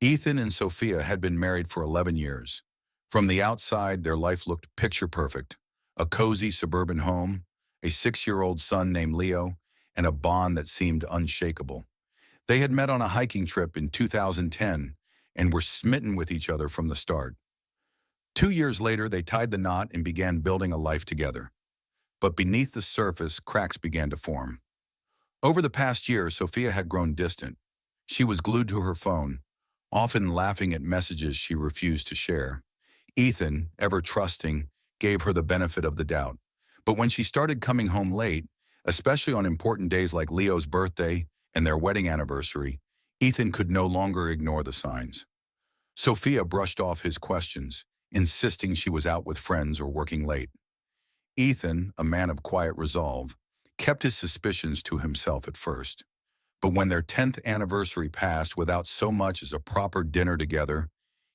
Ethan and Sophia had been married for 11 years. From the outside, their life looked picture perfect. A cozy suburban home, a 6-year-old son named Leo, and a bond that seemed unshakable. They had met on a hiking trip in 2010 and were smitten with each other from the start. 2 years later, they tied the knot and began building a life together. But beneath the surface, cracks began to form. Over the past year, Sophia had grown distant. She was glued to her phone, often laughing at messages she refused to share. Ethan, ever trusting, gave her the benefit of the doubt. But when she started coming home late, especially on important days like Leo's birthday and their wedding anniversary, Ethan could no longer ignore the signs. Sophia brushed off his questions, insisting she was out with friends or working late. Ethan, a man of quiet resolve, kept his suspicions to himself at first. But when their 10th anniversary passed without so much as a proper dinner together,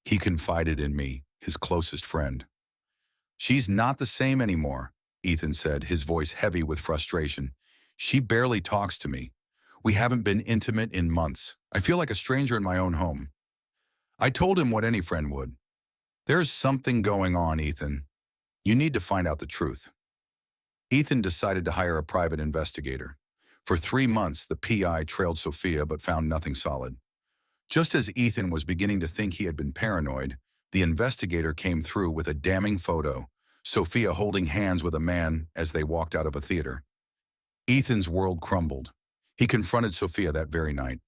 he confided in me, his closest friend. "She's not the same anymore," Ethan said, his voice heavy with frustration. "She barely talks to me. We haven't been intimate in months. I feel like a stranger in my own home." I told him what any friend would. "There's something going on, Ethan. You need to find out the truth." Ethan decided to hire a private investigator. For 3 months, the PI trailed Sophia but found nothing solid. Just as Ethan was beginning to think he had been paranoid, the investigator came through with a damning photo, Sophia holding hands with a man as they walked out of a theater. Ethan's world crumbled. He confronted Sophia that very night.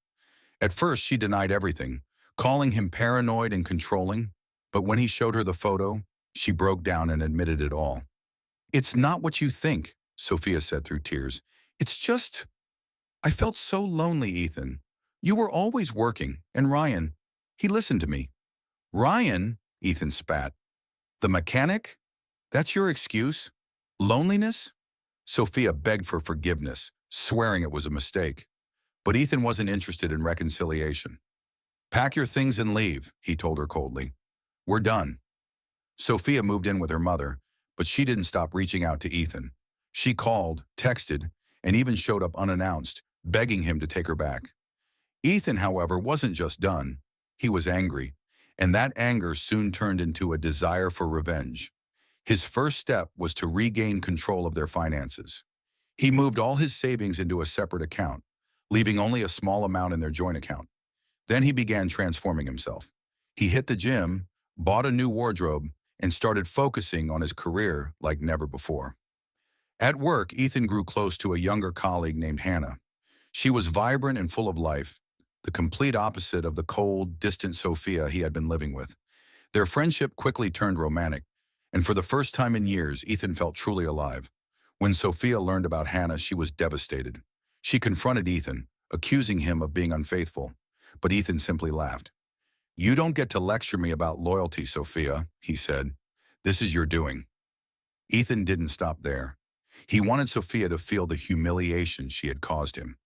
At first, she denied everything, calling him paranoid and controlling, but when he showed her the photo, she broke down and admitted it all. "It's not what you think," Sophia said through tears. "It's just, I felt so lonely, Ethan. You were always working, and Ryan, he listened to me." "Ryan?" Ethan spat. "The mechanic? That's your excuse? Loneliness?" Sophia begged for forgiveness, swearing it was a mistake. But Ethan wasn't interested in reconciliation. "Pack your things and leave," he told her coldly. "We're done." Sophia moved in with her mother, but she didn't stop reaching out to Ethan. She called, texted, and even showed up unannounced, begging him to take her back. Ethan, however, wasn't just done. He was angry, and that anger soon turned into a desire for revenge. His first step was to regain control of their finances. He moved all his savings into a separate account, leaving only a small amount in their joint account. Then he began transforming himself. He hit the gym, bought a new wardrobe, and started focusing on his career like never before. At work, Ethan grew close to a younger colleague named Hannah. She was vibrant and full of life, the complete opposite of the cold, distant Sophia he had been living with. Their friendship quickly turned romantic, and for the first time in years, Ethan felt truly alive. When Sophia learned about Hannah, she was devastated. She confronted Ethan, accusing him of being unfaithful, but Ethan simply laughed. "You don't get to lecture me about loyalty, Sophia," he said. "This is your doing." Ethan didn't stop there. He wanted Sophia to feel the humiliation she had caused him.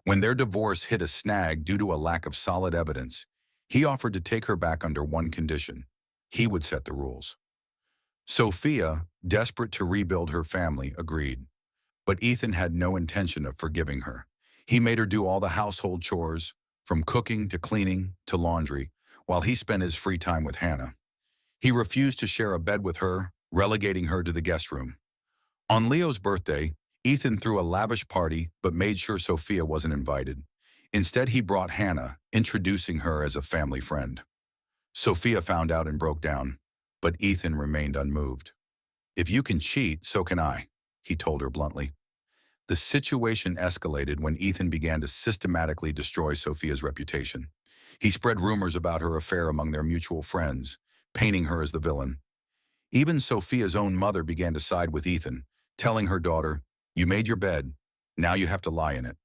When their divorce hit a snag due to a lack of solid evidence, he offered to take her back under one condition. He would set the rules. Sophia, desperate to rebuild her family, agreed. But Ethan had no intention of forgiving her. He made her do all the household chores, from cooking to cleaning to laundry, while he spent his free time with Hannah. He refused to share a bed with her, relegating her to the guest room. On Leo's birthday, Ethan threw a lavish party but made sure Sophia wasn't invited. Instead, he brought Hannah, introducing her as a family friend. Sophia found out and broke down, but Ethan remained unmoved. "If you can cheat, so can I," he told her bluntly. The situation escalated when Ethan began to systematically destroy Sophia's reputation. He spread rumors about her affair among their mutual friends, painting her as the villain. Even Sophia's own mother began to side with Ethan, telling her daughter, "You made your bed, now you have to lie in it."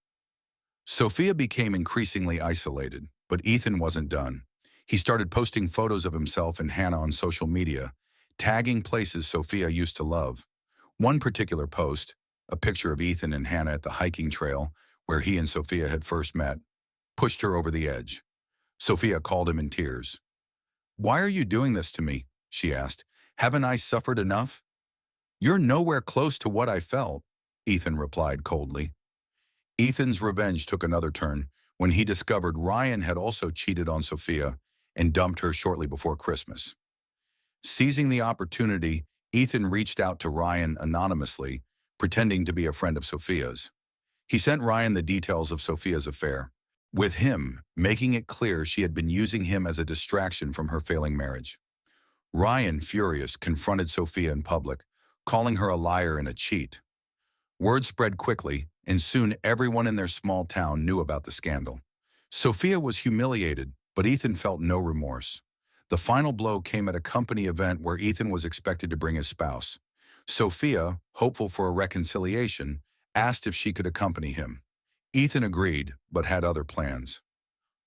Sophia became increasingly isolated, but Ethan wasn't done. He started posting photos of himself and Hannah on social media, tagging places Sophia used to love. One particular post, a picture of Ethan and Hannah at the hiking trail where he and Sophia had first met, pushed her over the edge. Sophia called him in tears. "Why are you doing this to me?" she asked. "Haven't I suffered enough?" "You're nowhere close to what I felt," Ethan replied coldly. Ethan's revenge took another turn when he discovered Ryan had also cheated on Sophia and dumped her shortly before Christmas. Seizing the opportunity, Ethan reached out to Ryan anonymously, pretending to be a friend of Sophia's. He sent Ryan the details of Sophia's affair, with him making it clear she had been using him as a distraction from her failing marriage. Ryan, furious, confronted Sophia in public, calling her a liar and a cheat. Word spread quickly, and soon everyone in their small town knew about the scandal. Sophia was humiliated, but Ethan felt no remorse. The final blow came at a company event where Ethan was expected to bring his spouse. Sophia, hopeful for a reconciliation, asked if she could accompany him. Ethan agreed, but had other plans.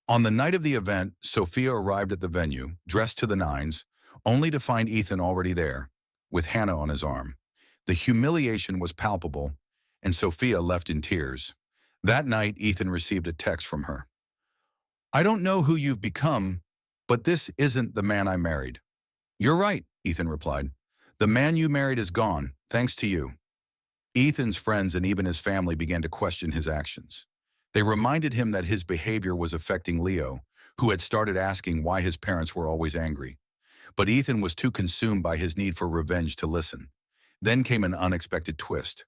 On the night of the event, Sophia arrived at the venue, dressed to the nines, only to find Ethan already there, with Hannah on his arm. The humiliation was palpable, and Sophia left in tears. That night, Ethan received a text from her. "I don't know who you've become, but this isn't the man I married." "You're right," Ethan replied. "The man you married is gone, thanks to you." Ethan's friends and even his family began to question his actions. They reminded him that his behavior was affecting Leo, who had started asking why his parents were always angry. But Ethan was too consumed by his need for revenge to listen. Then came an unexpected twist.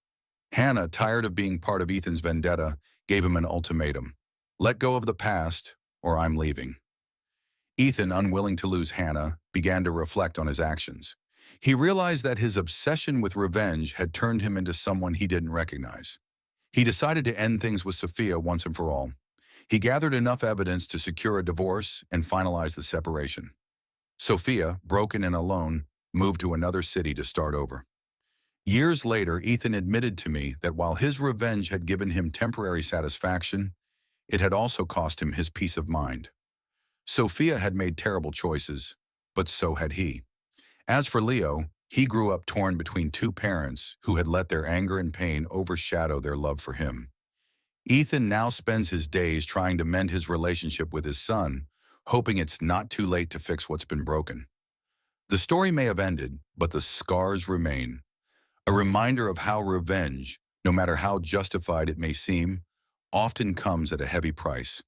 Hannah, tired of being part of Ethan's vendetta, gave him an ultimatum. "Let go of the past, or I'm leaving." Ethan, unwilling to lose Hannah, began to reflect on his actions. He realized that his obsession with revenge had turned him into someone he didn't recognize. He decided to end things with Sophia once and for all. He gathered enough evidence to secure a divorce and finalize the separation. Sophia, broken and alone, moved to another city to start over. Years later, Ethan admitted to me that while his revenge had given him temporary satisfaction, it had also cost him his peace of mind. Sophia had made terrible choices, but so had he. As for Leo, he grew up torn between two parents who had let their anger and pain overshadow their love for him. Ethan now spends his days trying to mend his relationship with his son, hoping it's not too late to fix what's been broken. The story may have ended, but the scars remain. A reminder of how revenge, no matter how justified it may seem, often comes at a heavy price.